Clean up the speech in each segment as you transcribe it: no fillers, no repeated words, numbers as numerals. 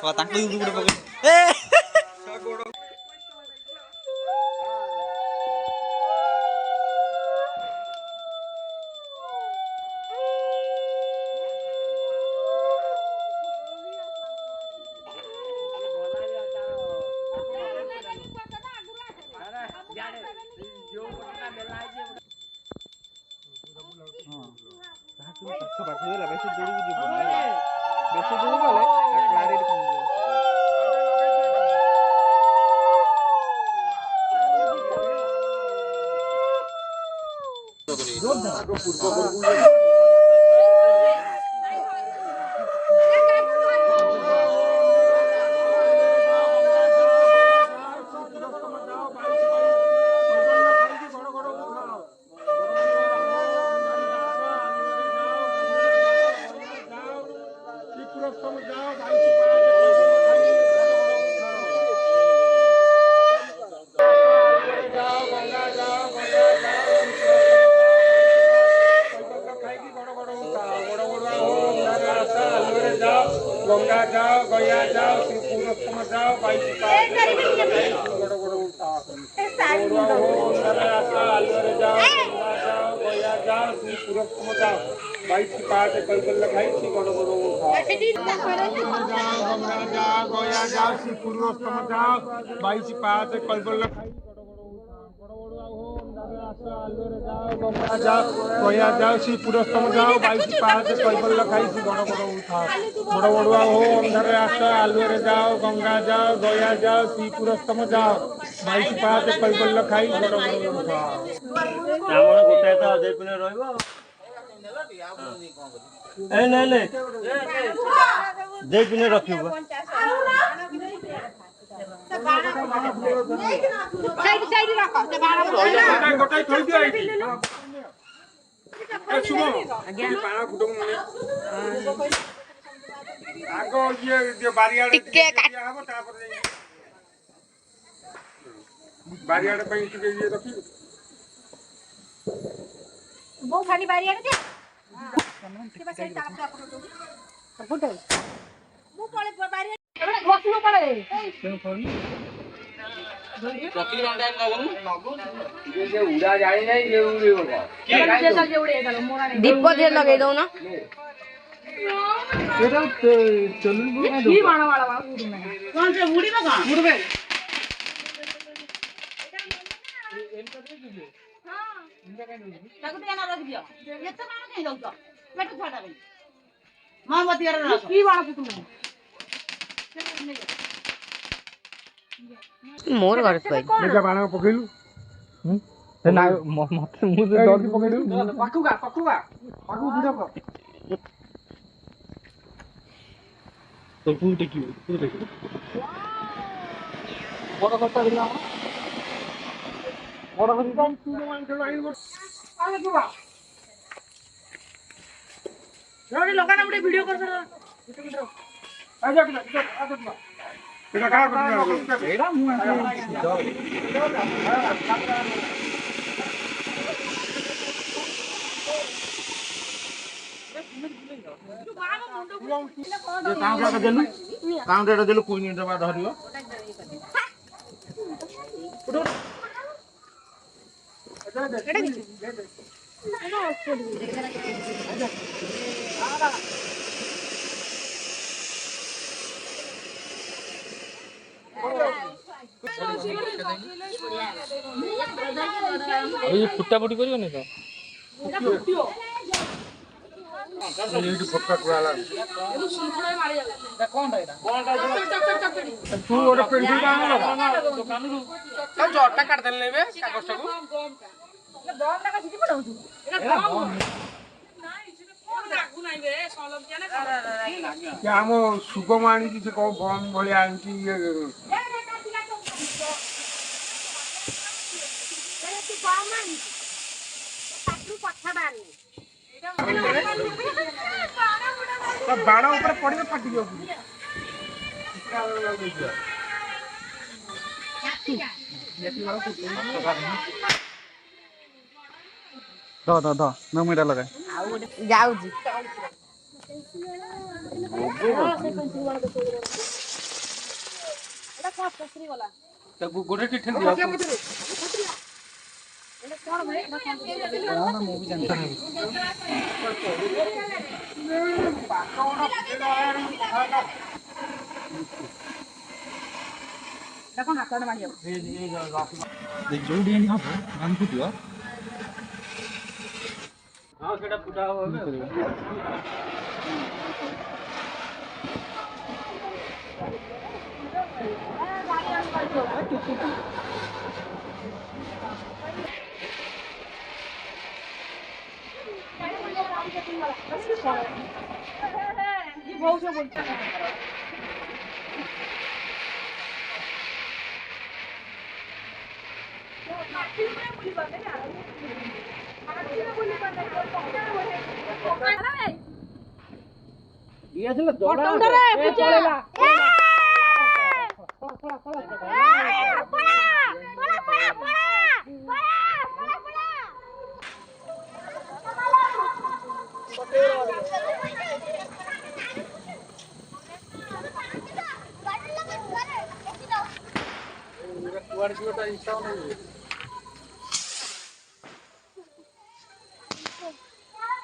ତାଙ୍କୁ ଗୋଟେ ପକେଇ ଏ गंगा जाओ गया जाओ पुरुषोत्तम जाओ आलुरे जाओ गंगा जाओ गया जाओ श्री पुरुषोत्तम जाओ 22 पाँच कलकल खाई गड़ गंगा जाओ गया जाओ श्री पुरुषोत्तम जाओ 22 पाँच कलकल खाई आलुरे जाओ गंगा जाओ गया जाओ श्री पुरुषोत्तम जाओ 22 पाँच कलकल खाई गड़ बड़ बड़ुआ हो अंधारे आस आलुरे जाओ गंगा जाओ गया जाओ श्री पुरुषोत्तम जाओ 22 पाँच कलकल खाई गड़ बारियाड़ पे ये रखी वो खाली बारियाड़ दे के बस ताला फोटो मु पळे बारियाड़ बसनु पळे रखली बांधा लगन जे उड़ा जाई नहीं ये उड़े होगा जैसा जे उड़े गलो मोरा नहीं दीप दे लगे दो ना तेरा चलू की बाण वाला उड़ में कौन से उड़ी में कहां उड़ में हां इनका कहीं ताको तो ना रख दियो ये तो बाण कहीं दउतो पेट छोटा रे मां मत यार रख की बाण तू में मोर घर पे मेजा बाण पकइलु ना मते मु जल्दी पकइलु पाकुगा पाकु भिडो को तो पूटे की बड़ कथा दिला बड़ कथा तू मान चलो आई आले बुआ जोड़ी लोकाना उडे वीडियो कर सर आ जा एटा का कर एटा मु काउंटर देलु कोई नहीं दबा धरियो ये फुटा फुटी करियो ने तो ये फटका कुआला ये सुनखड़े मारी जाला कोन एटा तू ओरे पेंसिल का आनो दुकान रू चल जट्टा काट देले बे कागज को ये बम लगा छिटी पड़ौ तू एटा बम नाही छिटे कोन लागु नाही बे सलम केने क्या हम सुगम आनी कि से को बम भलिया आनी ये बाण ऊपर पड़े फाटी जाओ द मैं मेरा लगा जाऊ जी ତାକୁ ଗୋଟେ କି ଠେଲି ଦିଅ ମୁଁ ବି ଜାଣିପାରୁନି। ଯୋଉଠି ଏମିତି ହବ ଗାଁ ଫୁଟିବ। ହଁ ସେଟା ଫୁଟା ହବ ଏବେ।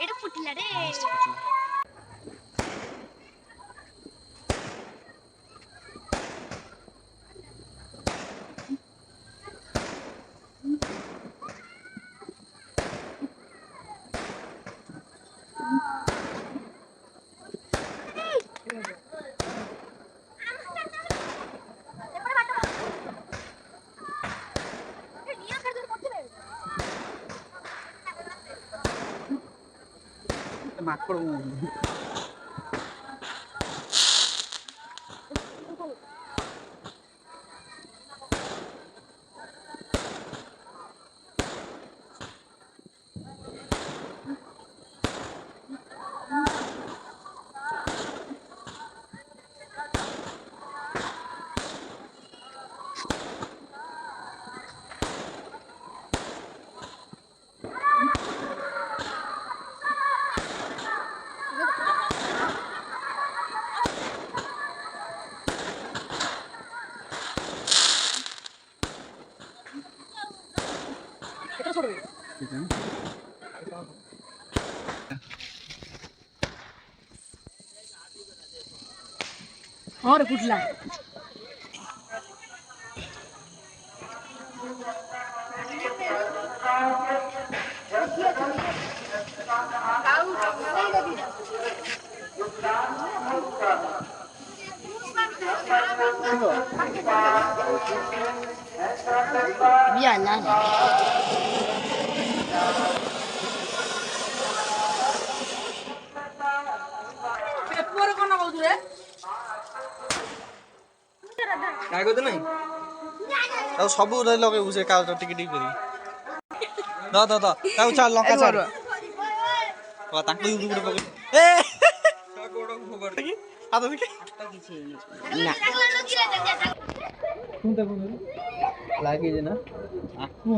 এটা ফুটিলা রে ମାଙ୍କଡ ହଁ ରେ ଫୁଟିଲା Bien, ପେପର କଣ କହୁଛୁ ରେ କାଗଜ ନାହିଁ ଆଉ ସବୁ ଲଗେଇବୁ ସେ କାଗଜ ଟିକେ ଟିକେ କରି ତାକୁ ଚାଲ ଲଙ୍କା ଚାଲ ତାଙ୍କୁ ଗୋଟେ ପକେଇ ଏ ହାତ ଦେଖି ଲାଗିଛି ନା ଆଖୁ